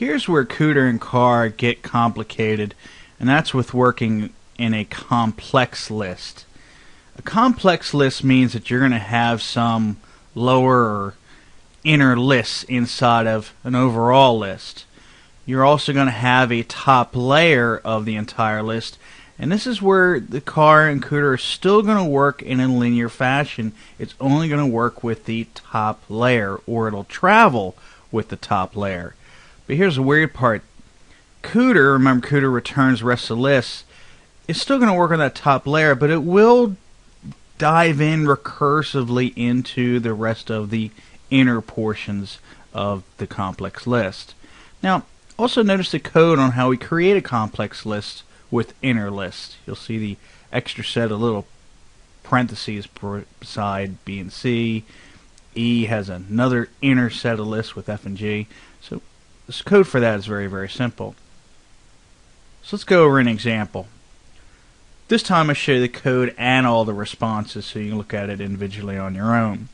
Here's where CDR and CAR get complicated, and that's with working in a complex list. A complex list means that you're going to have some lower or inner lists inside of an overall list. You're also going to have a top layer of the entire list, and this is where the CAR and CDR are still going to work in a linear fashion. It's only going to work with the top layer, or it'll travel with the top layer. But here's the weird part. CDR, remember CDR returns the rest of the list, is still going to work on that top layer, but it will dive in recursively into the rest of the inner portions of the complex list. Now, also notice the code on how we create a complex list with inner lists. You'll see the extra set of little parentheses beside B and C. E has another inner set of lists with F and G. So this code for that is very, very simple. So let's go over an example. This time I show you the code and all the responses so you can look at it individually on your own.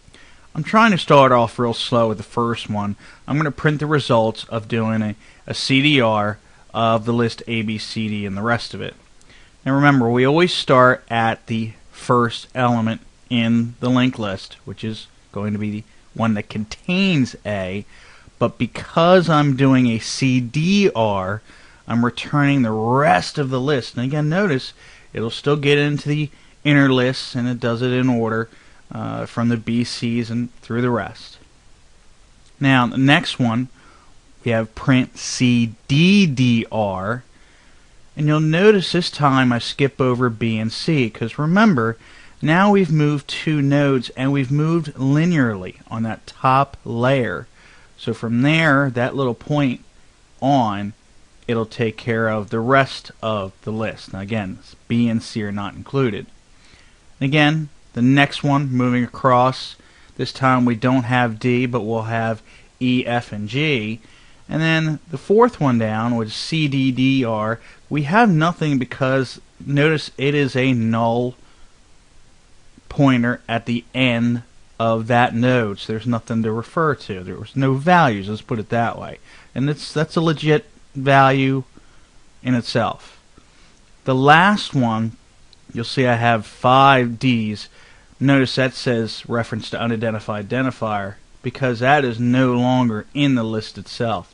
I'm trying to start off real slow with the first one. I'm going to print the results of doing a CDR of the list A, B, C, D, and the rest of it. Now remember, we always start at the first element in the linked list, which is going to be the one that contains A, but because I'm doing a CDR, I'm returning the rest of the list. And again, notice it'll still get into the inner lists, and it does it in order from the BCs and through the rest. Now, the next one, we have print CDDR, and you'll notice this time I skip over B and C, because remember, now we've moved two nodes, and we've moved linearly on that top layer. So from there, that little point on, it'll take care of the rest of the list. Now again, B and C are not included. And again, the next one moving across, this time we don't have D, but we'll have E, F, and G. And then the fourth one down, which is CDDR, we have nothing because notice it is a null pointer at the end of that node, so there's nothing to refer to. There was no values, let's put it that way. And that's a legit value in itself. The last one, you'll see I have 5 D's. Notice that says reference to unidentified identifier because that is no longer in the list itself.